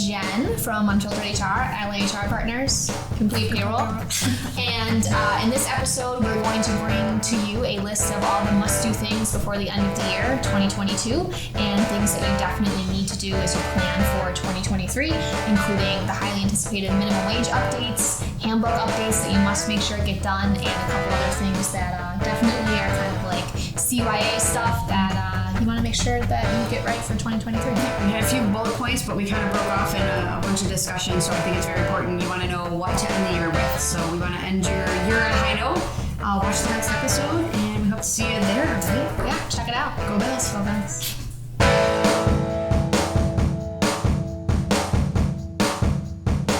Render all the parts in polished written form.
Jen from Unfiltered HR, LHR Partners, Complete Payroll. And in this episode, we're going to bring to you a list of all the must-do things before the end of the year, 2022, and things that you definitely need to do as you plan for 2023, including the highly anticipated minimum wage updates, handbook updates that you must make sure get done, and a couple other things that definitely are kind of like CYA stuff that you want to make sure that you get right for 2023. We had a few bullet points, but we kind of broke off in a bunch of discussions, so I think it's very important. You want to know what to end the year with. So we want to end your year on a high note. Watch the next episode, and we hope to see you there, right? Yeah, check it out. Go Bills. Go Bills.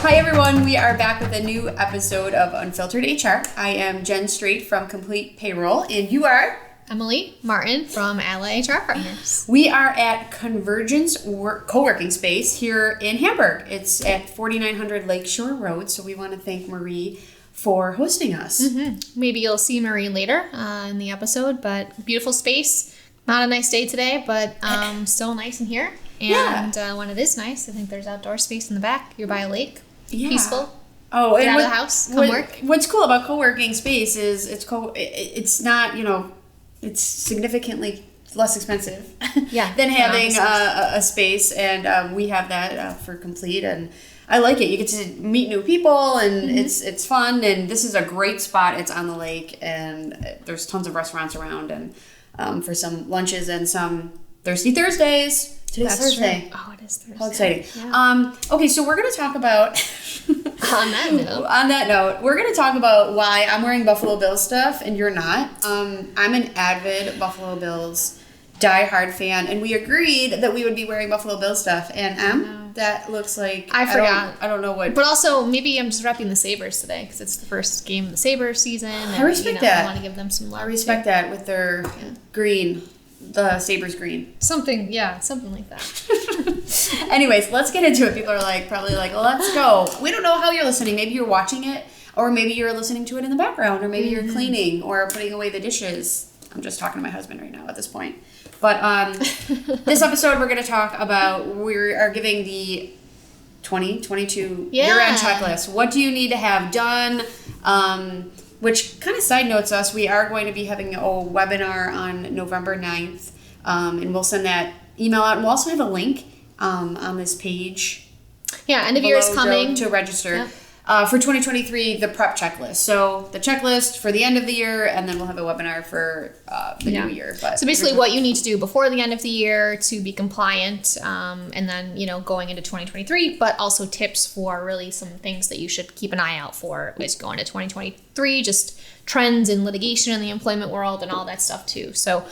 Hi everyone, we are back with a new episode of Unfiltered HR. I am Jen Strait from Complete Payroll, and you are? Emily Martin from LHR Partners. We are at Convergence co-working space here in Hamburg. It's at 4900 Lakeshore Road, so we want to thank Marie for hosting us. Mm-hmm. Maybe you'll see Marie later in the episode, but beautiful space. Not a nice day today, but still nice in here. And when it is nice, I think there's outdoor space in the back. You're by a lake. Yeah. Peaceful. Oh, Get out of the house. Come work. What's cool about co-working space is it's not, it's significantly less expensive than having a space, and we have that for Complete, and I like it. You get to meet new people, and it's fun, and this is a great spot. It's on the lake, and there's tons of restaurants around, and for some lunches and some Thirsty Thursdays. Today's Thursday. True. Oh, it is Thursday. How exciting. Yeah. Okay, so we're going to talk about... On that note, we're going to talk about why I'm wearing Buffalo Bills stuff and you're not. I'm an avid Buffalo Bills diehard fan, and we agreed that we would be wearing Buffalo Bills stuff, and that looks like... I forgot. I don't know what... But also, maybe I'm just repping the Sabres today, because it's the first game of the Sabres season. I respect that. I want to give them some love. I respect that with their green... The Sabres green. Something like that. Anyways, let's get into it. People are probably like, let's go. We don't know how you're listening. Maybe you're watching it, or maybe you're listening to it in the background, or maybe you're cleaning or putting away the dishes. I'm just talking to my husband right now at this point. But this episode, we're going to talk about, we are giving the 2022 year-end checklist. What do you need to have done? Which kind of side notes us, we are going to be having a webinar on November 9th, and we'll send that email out. And we'll also have a link on this page. Yeah, end of year is coming. To register. Yep. For 2023, the prep checklist. So the checklist for the end of the year, and then we'll have a webinar for the new year. But so basically what you need to do before the end of the year to be compliant, and then, going into 2023, but also tips for really some things that you should keep an eye out for as you go into 2023, just trends in litigation in the employment world and all that stuff too. So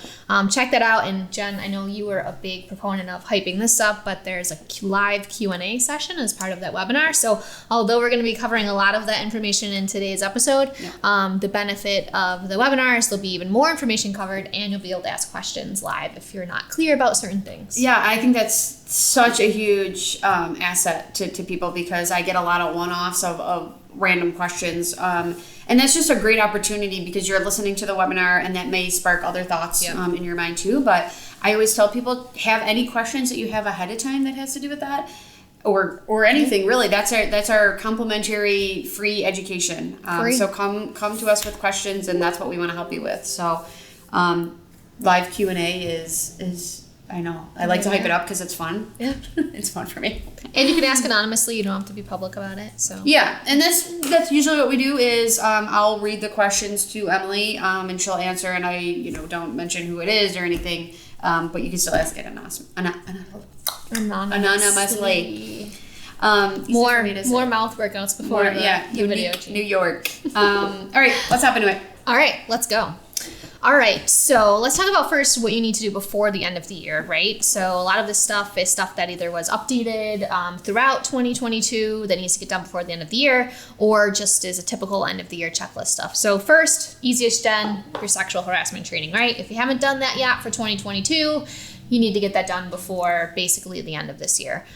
check that out. And Jen, I know you were a big proponent of hyping this up, but there's a live Q&A session as part of that webinar. So although we're going to be covering a lot of that information in today's episode, the benefit of the webinar is there'll be even more information covered, and you'll be able to ask questions live if you're not clear about certain things. Yeah, I think that's such a huge asset to people, because I get a lot of one-offs of random questions. And that's just a great opportunity, because you're listening to the webinar and that may spark other thoughts in your mind too. But I always tell people, have any questions that you have ahead of time that has to do with that, or anything really. That's our complimentary free education. So come to us with questions, and that's what we want to help you with. So live Q&A is I know. I like to hype it up because it's fun. Yeah. It's fun for me. And you can ask anonymously. You don't have to be public about it. So yeah, and that's usually what we do is I'll read the questions to Emily, and she'll answer, and I don't mention who it is or anything, but you can still ask it anonymously. More mouth workouts before the video. New York. All right, let's hop into it. All right, let's go. All right, so let's talk about first what you need to do before the end of the year, right? So a lot of this stuff is stuff that either was updated throughout 2022 that needs to get done before the end of the year, or just is a typical end of the year checklist stuff. So first, easiest, Jen, your sexual harassment training, right? If you haven't done that yet for 2022, you need to get that done before basically the end of this year.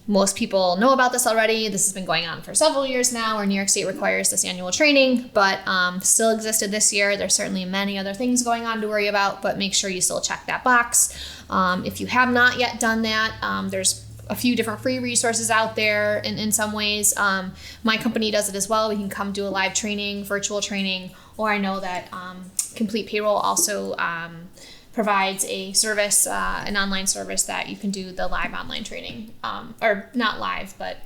Most people know about this already. This has been going on for several years now, where New York State requires this annual training, but still existed this year. There's certainly many other things going on to worry about, but make sure you still check that box. If you have not yet done that, there's a few different free resources out there in some ways. My company does it as well. We can come do a live training, virtual training, or I know that Complete Payroll also provides a service, an online service that you can do the live online training, or not live, but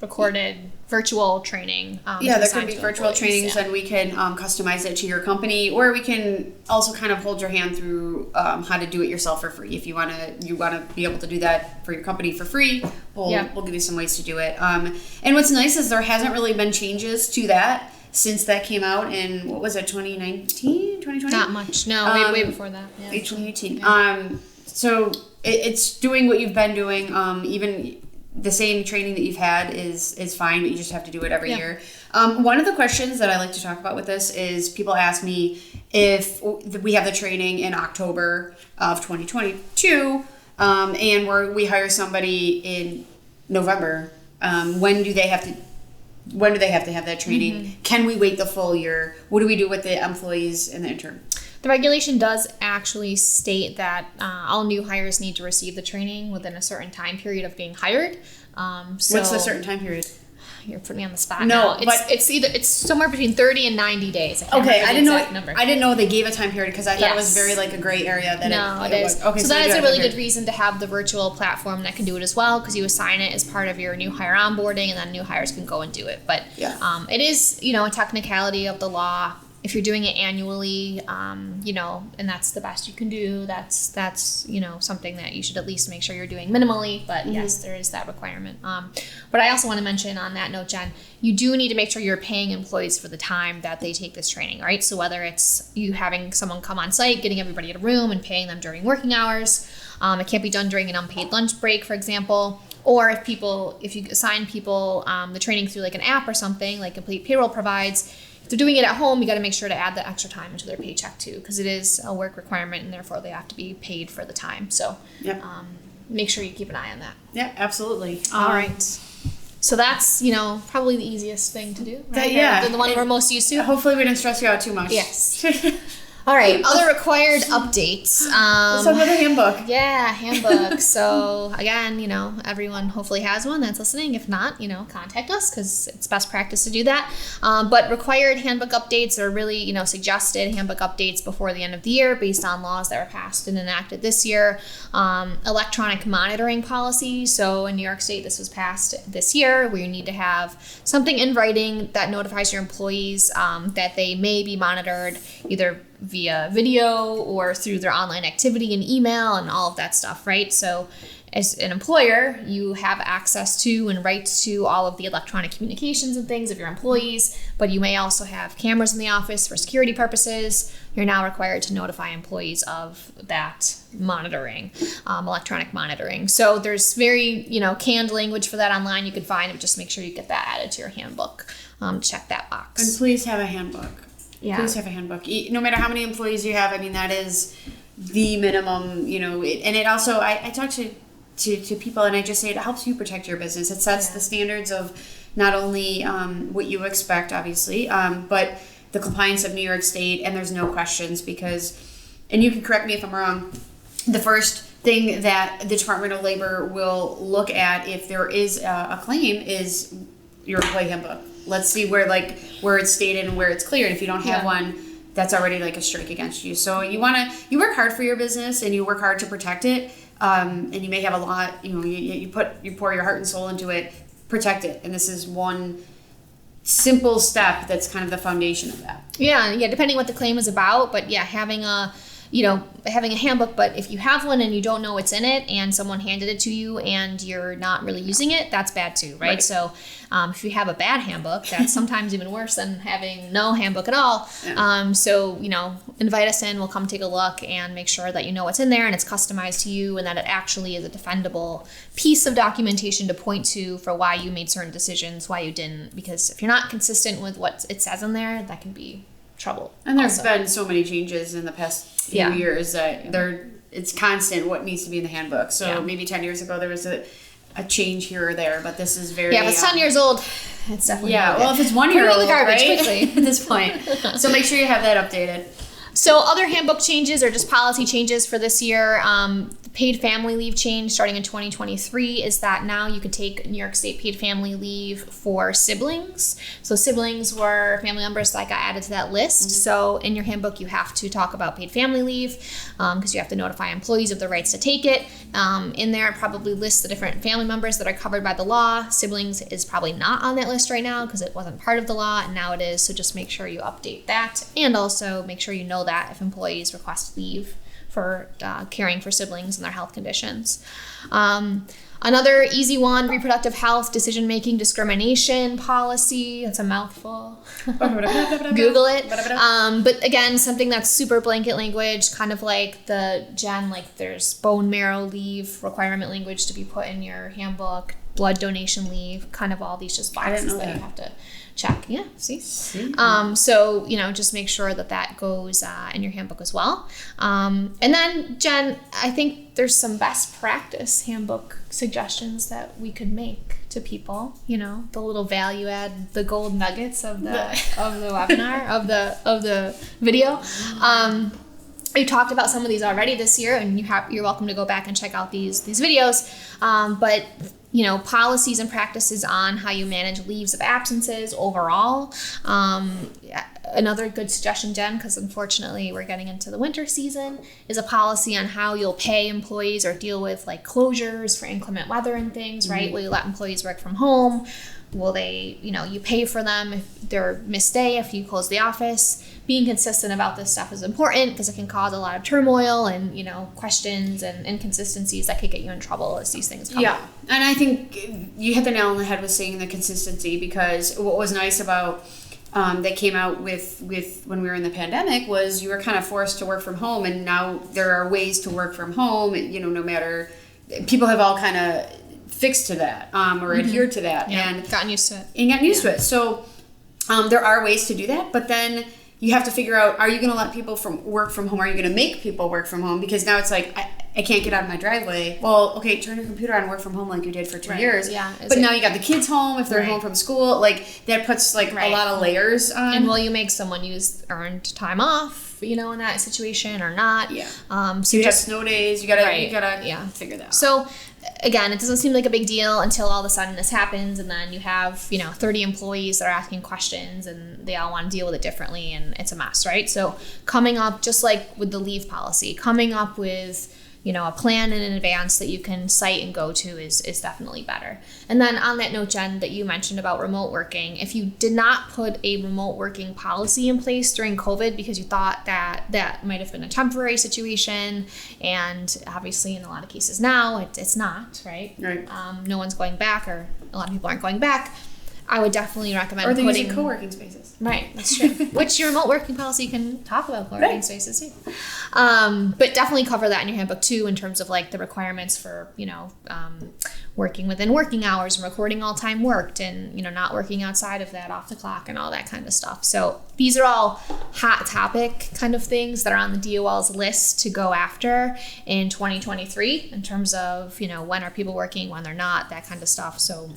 recorded virtual training. There can be virtual trainings, and we can customize it to your company, or we can also kind of hold your hand through how to do it yourself for free. If you want to be able to do that for your company for free, we'll give you some ways to do it. And what's nice is there hasn't really been changes to that since that came out in, what was it, 2019, 2020? Not much. No, way before that. Yeah. 2018. Yeah. So it's doing what you've been doing. Even the same training that you've had is fine, but you just have to do it every year. One of the questions that I like to talk about with this is people ask me if we have the training in October of 2022, and we hire somebody in November. When do they have to have that training? Mm-hmm. Can we wait the full year? What do we do with the employees in the interim? The regulation does actually state that all new hires need to receive the training within a certain time period of being hired. What's the certain time period? You're putting me on the spot. No, but it's somewhere between 30 and 90 days. I didn't know they gave a time period because I thought it was very like a gray area. It is. Okay, so that is a really good reason to have the virtual platform that can do it as well, because you assign it as part of your new hire onboarding, and then new hires can go and do it. But it is a technicality of the law. If you're doing it annually, and that's the best you can do, that's something that you should at least make sure you're doing minimally. But yes, there is that requirement. But I also want to mention on that note, Jen, you do need to make sure you're paying employees for the time that they take this training, right? So whether it's you having someone come on site, getting everybody in a room and paying them during working hours, it can't be done during an unpaid lunch break, for example. Or if you assign people the training through like an app or something like Complete Payroll provides, if they're doing it at home, you got to make sure to add the extra time into their paycheck too, because it is a work requirement and therefore they have to be paid for the time. So make sure you keep an eye on that. Yeah, absolutely. All right. So that's, probably the easiest thing to do, right? The one we're most used to. Hopefully we didn't stress you out too much. Yes. All right, other required updates. Let's talk about the handbook. Yeah, handbook. So again, everyone hopefully has one that's listening. If not, contact us because it's best practice to do that. But required handbook updates are really, suggested handbook updates before the end of the year based on laws that were passed and enacted this year. Electronic monitoring policy. So in New York State, this was passed this year, where you need to have something in writing that notifies your employees that they may be monitored either via video or through their online activity and email and all of that stuff, right? So as an employer, you have access to and rights to all of the electronic communications and things of your employees, but you may also have cameras in the office for security purposes. You're now required to notify employees of that monitoring, electronic monitoring. So there's very, canned language for that online you can find, but just make sure you get that added to your handbook. Check that box. And please have a handbook. Yeah. Please have a handbook. No matter how many employees you have, that is the minimum, and it also, I talk to people and I just say it helps you protect your business. It sets the standards of not only what you expect, obviously, but the compliance of New York State, and there's no questions because, and you can correct me if I'm wrong, the first thing that the Department of Labor will look at if there is a claim is your employee handbook. Let's see where it's stated and where it's cleared. If you don't have one, that's already like a strike against you. So you work hard for your business and you work hard to protect it. And you may have a lot, you pour your heart and soul into it, protect it. And this is one simple step that's kind of the foundation of that. Yeah, depending what the claim is about, but having a handbook, but if you have one and you don't know what's in it and someone handed it to you and you're not really using it, that's bad too, right? So if you have a bad handbook, that's sometimes even worse than having no handbook at all. Yeah. So invite us in, we'll come take a look and make sure that you know what's in there and it's customized to you and that it actually is a defendable piece of documentation to point to for why you made certain decisions, why you didn't, because if you're not consistent with what it says in there, that can be trouble. And there's been so many changes in the past few years that it's constant what needs to be in the handbook. So maybe 10 years ago there was a change here or there, but this is very... Yeah, if it's 10 years old, it's definitely... Yeah, well, if it's 1 year old, garbage right? quickly at this point. So make sure you have that updated. So other handbook changes or just policy changes for this year, paid family leave change starting in 2023 is that now you could take New York State paid family leave for siblings. So siblings were family members that got added to that list. So in your handbook, you have to talk about paid family leave because you have to notify employees of the rights to take it. In there, it probably lists the different family members that are covered by the law. Siblings is probably not on that list right now because it wasn't part of the law, and now it is. So just make sure you update that, and also make sure you know that if employees request leave for caring for siblings and their health conditions. Another easy one, reproductive health, decision-making discrimination policy. That's a mouthful. Google it. But again, something that's super blanket language, kind of like there's bone marrow leave requirement language to be put in your handbook, blood donation leave, kind of all these just boxes that you have to check. Yeah, see? So, just make sure that goes in your handbook as well. And then, Jen, I think there's some best practice handbook suggestions that we could make to people, the little value add, the gold nuggets of the webinar, of the video. We talked about some of these already this year, and you're welcome to go back and check out these videos. But policies and practices on how you manage leaves of absences overall. Another good suggestion, Jen, because unfortunately we're getting into the winter season, is a policy on how you'll pay employees or deal with closures for inclement weather and things, right? Will you let employees work from home? Will they, you pay for them if they're missed day, if you close the office? Being consistent about this stuff is important because it can cause a lot of turmoil and, questions and inconsistencies that could get you in trouble as these things come up. And I think you hit the nail on the head with saying the consistency, because what was nice about that came out with when we were in the pandemic was you were kind of forced to work from home, and now there are ways to work from home, no matter, people have all kind of fixed to that or adhered to that and gotten used to it. So there are ways to do that, but then you have to figure out, are you going to let people work from home? Are you going to make people work from home? Because now it's like, I can't get out of my driveway. Well, okay, turn your computer on and work from home like you did for 2 years. Yeah. But now you got the kids home if they're home from school. That puts a lot of layers on. And will you make someone use earned time off, in that situation or not? Yeah. So you have snow days. You gotta figure that out. So again, it doesn't seem like a big deal until all of a sudden this happens, and then you have 30 employees that are asking questions, and they all want to deal with it differently, and it's a mess, right? So coming up, just like with the leave policy, coming up with a plan in advance that you can cite and go to is definitely better. And then on that note, Jen, that you mentioned about remote working, if you did not put a remote working policy in place during COVID because you thought that might have been a temporary situation, and obviously in a lot of cases now it's not, right? Right. No one's going back, or a lot of people aren't going back. I would definitely recommend or they're using co-working spaces. Right, that's true. Which your remote working policy can talk about co-working spaces too. But definitely cover that in your handbook too, in terms of the requirements for working within working hours and recording all time worked, and not working outside of that, off the clock, and all that kind of stuff. So these are all hot topic kind of things that are on the DOL's list to go after in 2023 in terms of when are people working, when they're not, that kind of stuff. So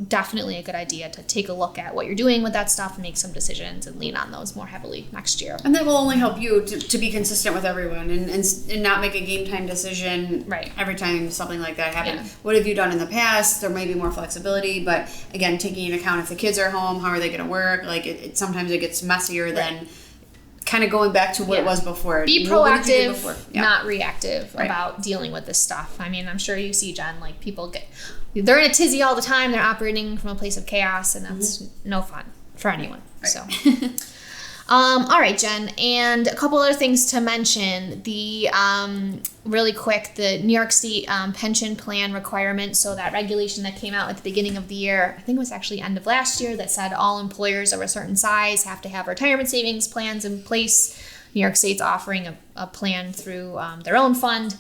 definitely a good idea to take a look at what you're doing with that stuff and make some decisions and lean on those more heavily next year. And that will only help you to be consistent with everyone and not make a game time decision every time something like that happens. Yeah. What have you done in the past? There may be more flexibility, but again, taking into account if the kids are home, how are they going to work? Sometimes it gets messier than kind of going back to what it was before. Be proactive, not reactive about dealing with this stuff. I mean, I'm sure you see, Jen, people they're in a tizzy all the time. They're operating from a place of chaos, and that's no fun for anyone. Right. So, all right, Jen, and a couple other things to mention. The really quick, the New York State pension plan requirement. So that regulation that came out at the beginning of the year, I think it was actually end of last year, that said all employers of a certain size have to have retirement savings plans in place. New York State's offering a plan through their own fund.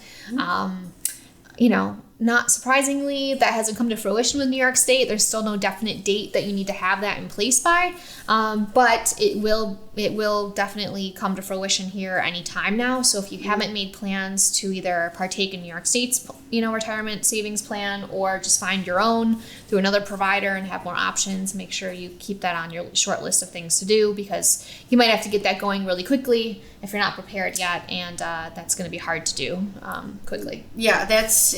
Not surprisingly, that hasn't come to fruition with New York State. There's still no definite date that you need to have that in place by, but it will definitely come to fruition here anytime now. So if you haven't made plans to either partake in New York State's retirement savings plan, or just find your own through another provider and have more options, make sure you keep that on your short list of things to do, because you might have to get that going really quickly if you're not prepared yet, and that's going to be hard to do quickly. Yeah, that's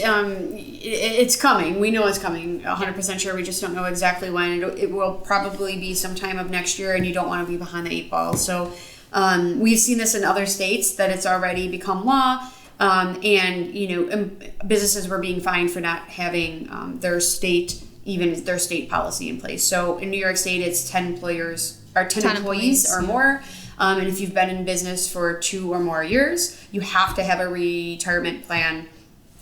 it's coming. We know it's coming. 100% sure. We just don't know exactly when. It will probably be sometime of next year, and you don't want to be behind the 8 ball. So we've seen this in other states that it's already become law, and businesses were being fined for not having their state policy in place. So in New York State, it's 10 employees or more. And if you've been in business for 2 or more years, you have to have a retirement plan.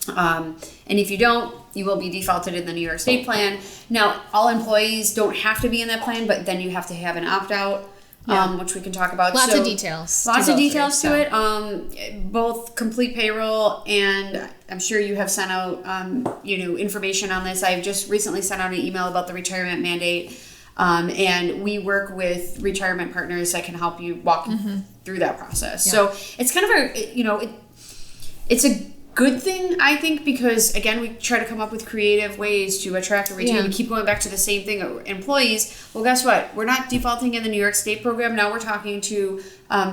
And if you don't, you will be defaulted in the New York State plan. Now, all employees don't have to be in that plan, but then you have to have an opt-out, which we can talk about. Lots of details. To it. Both complete payroll, and I'm sure you have sent out, information on this. I've just recently sent out an email about the retirement mandate. And we work with retirement partners that can help you walk through that process. Yeah. So it's kind of it's a good thing, I think, because again, we try to come up with creative ways to attract and retain. We keep going back to the same thing, employees. Well, guess what? We're not defaulting in the New York State program. Now we're talking to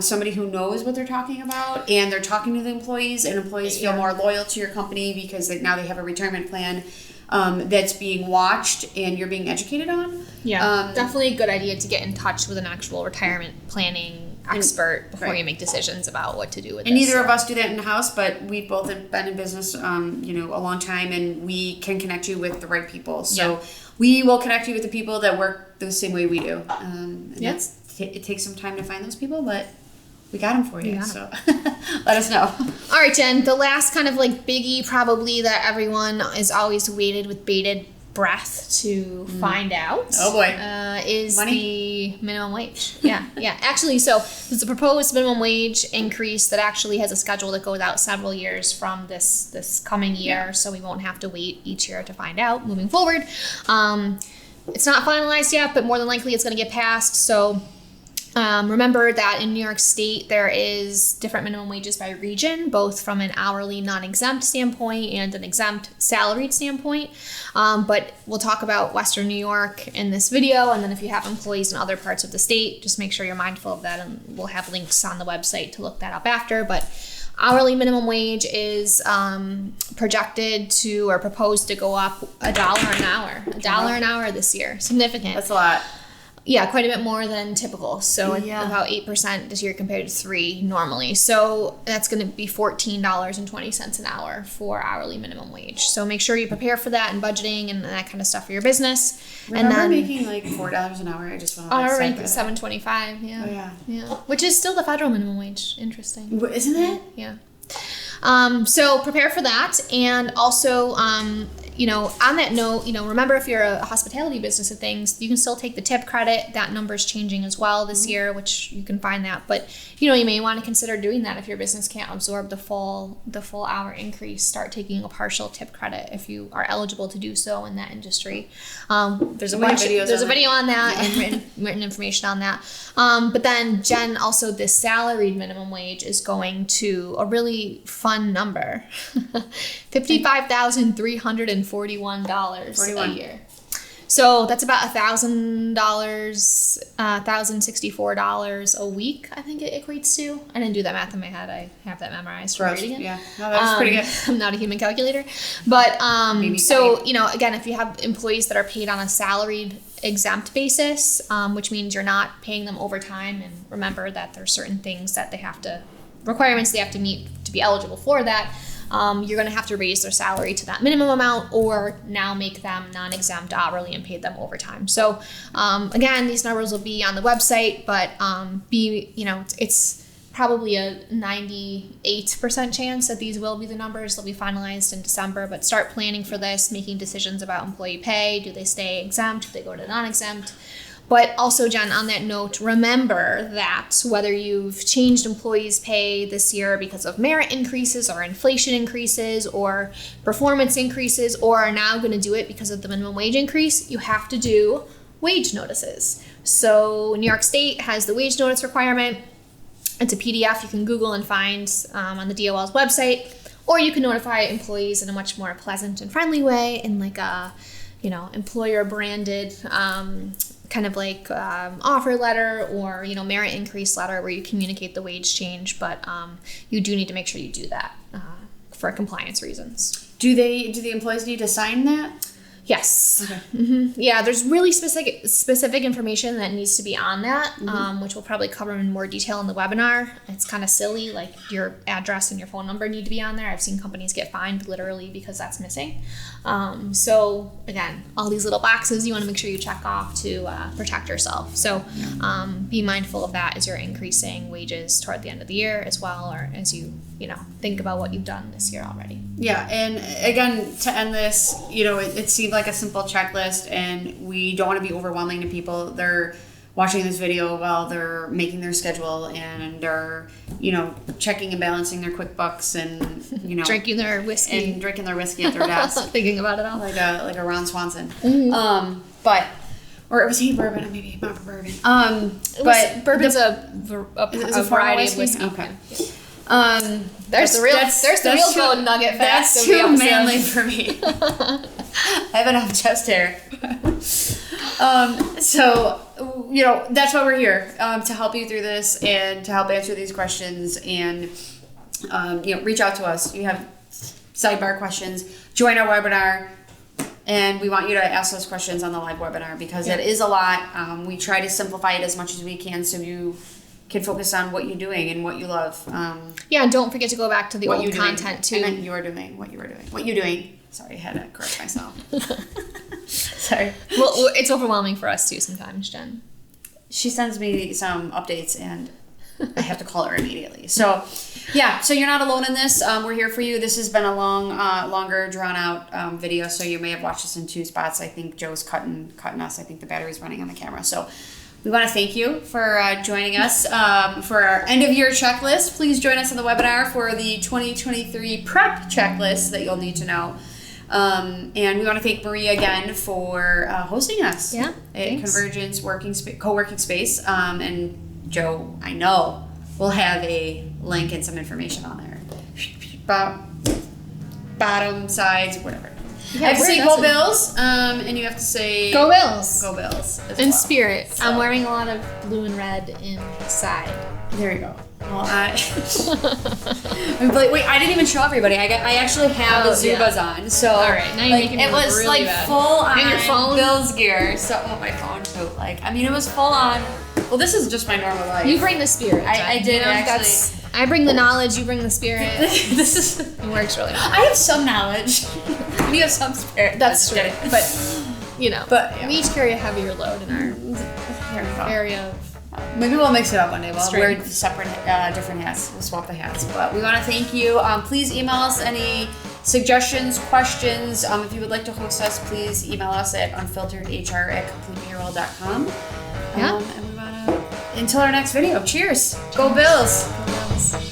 somebody who knows what they're talking about, and they're talking to the employees, and employees feel more loyal to your company because now they have a retirement plan that's being watched and you're being educated on. Yeah, definitely a good idea to get in touch with an actual retirement planning expert before you make decisions about what to do with it. And neither of us do that in-house, but we've both been in business, a long time, and we can connect you with the right people. So we will connect you with the people that work the same way we do. It takes some time to find those people, but we got them for you. So let us know. All right, Jen, the last kind of biggie probably that everyone is always waited with bated breath to find out. Oh boy. Is money? The minimum wage. Yeah. Actually, so there's a proposed minimum wage increase that actually has a schedule that goes out several years from this coming year, so we won't have to wait each year to find out moving forward. It's not finalized yet, but more than likely it's going to get passed. So remember that in New York State, there is different minimum wages by region, both from an hourly non-exempt standpoint and an exempt salaried standpoint. But we'll talk about Western New York in this video. And then if you have employees in other parts of the state, just make sure you're mindful of that. And we'll have links on the website to look that up after. But hourly minimum wage is projected to or proposed to go up $1 an hour. $1 an hour this year. Significant. That's a lot. Yeah, quite a bit more than typical. So about 8% this year compared to 3% normally. So that's going to be $14.20 an hour for hourly minimum wage. So make sure you prepare for that and budgeting and that kind of stuff for your business. Remember and then making $4 an hour? I just want to $7.25. Yeah. Oh yeah. Which is still the federal minimum wage. Interesting. Isn't it? Yeah. So prepare for that, and also on that note, remember if you're a hospitality business of things, you can still take the tip credit. That number's changing as well this year, which you can find that. But, you may want to consider doing that if your business can't absorb the full hour increase. Start taking a partial tip credit if you are eligible to do so in that industry. There's a video on that and written information on that. But then, Jen, also this salaried minimum wage is going to a really fun number. $55,341 a year. So that's about $1,000, $1,064 a week, I think it equates to. I didn't do that math in my head. I have that memorized from reading it. Yeah, no, that was pretty good. I'm not a human calculator. But so, again, if you have employees that are paid on a salaried exempt basis, which means you're not paying them overtime, and remember that there's certain things that requirements they have to meet to be eligible for that. You're going to have to raise their salary to that minimum amount, or now make them non-exempt hourly and pay them overtime. So, again, these numbers will be on the website, but it's probably a 98% chance that these will be the numbers. They'll be finalized in December, but start planning for this, making decisions about employee pay. Do they stay exempt? Do they go to non-exempt? But also, Jen, on that note, remember that whether you've changed employees' pay this year because of merit increases or inflation increases or performance increases, or are now going to do it because of the minimum wage increase, you have to do wage notices. So New York State has the wage notice requirement. It's a PDF you can Google and find on the DOL's website, or you can notify employees in a much more pleasant and friendly way in like a, employer branded kind of like offer letter or, merit increase letter where you communicate the wage change. But you do need to make sure you do that for compliance reasons. Do the employees need to sign that? Yes. Okay. Mm-hmm. Yeah, there's really specific information that needs to be on that, which we'll probably cover in more detail in the webinar. It's kind of silly, like your address and your phone number need to be on there. I've seen companies get fined literally because that's missing. So again, all these little boxes you want to make sure you check off to protect yourself. So be mindful of that as you're increasing wages toward the end of the year as well, or as you think about what you've done this year already. Yeah, and again, to end this, it seemed like a simple checklist, and we don't want to be overwhelming to people. They're watching this video while they're making their schedule, and they're, checking and balancing their QuickBooks, and drinking their whiskey at their desk, thinking about it all, like a Ron Swanson. Mm-hmm. Or it was bourbon, maybe not bourbon. Bourbon's a variety of whiskey. Okay. There's the real golden nugget facts. That's too manly for me. I have enough chest hair. So that's why we're here, to help you through this and to help answer these questions, and reach out to us. You have sidebar questions, join our webinar, and we want you to ask those questions on the live webinar because it is a lot. We try to simplify it as much as we can so you can focus on what you're doing and what you love. And don't forget to go back to the old content too. And then what you're doing. Sorry, I had to correct myself. Sorry. Well, it's overwhelming for us too sometimes, Jen. She sends me some updates and I have to call her immediately. So you're not alone in this. We're here for you. This has been a longer drawn out video, so you may have watched this in two spots. I think Joe's cutting us. I think the battery's running on the camera. So we want to thank you for joining us for our end of year checklist. Please join us on the webinar for the 2023 prep checklist that you'll need to know. And we want to thank Maria again for hosting us at Convergence co-working space. And Joe, I know, will have a link and some information on there. Bottom, sides, whatever. I have to say go Bills, and you have to say go Bills. Go Bills. In spirit. So. I'm wearing a lot of blue and red inside. There you go. Well, wait, I didn't even show everybody. I actually have the Zubas on. So all right, now you're making me look really bad. Full on and your phone? Bills gear. So my phone too. It was full on. Well, this is just my normal life. You bring the spirit. I did actually. I bring the knowledge. You bring the spirit. It works really well. I have some knowledge. You have some spirit. That's true. But we each carry a heavier load in our area of. Maybe we'll mix it up one day. We'll wear separate, different hats. We'll swap the hats. But we want to thank you. Please email us any suggestions, questions. If you would like to host us, please email us at unfilteredhr@completepayroll.com. And we want to, until our next video, cheers. Go Bills. Go Bills.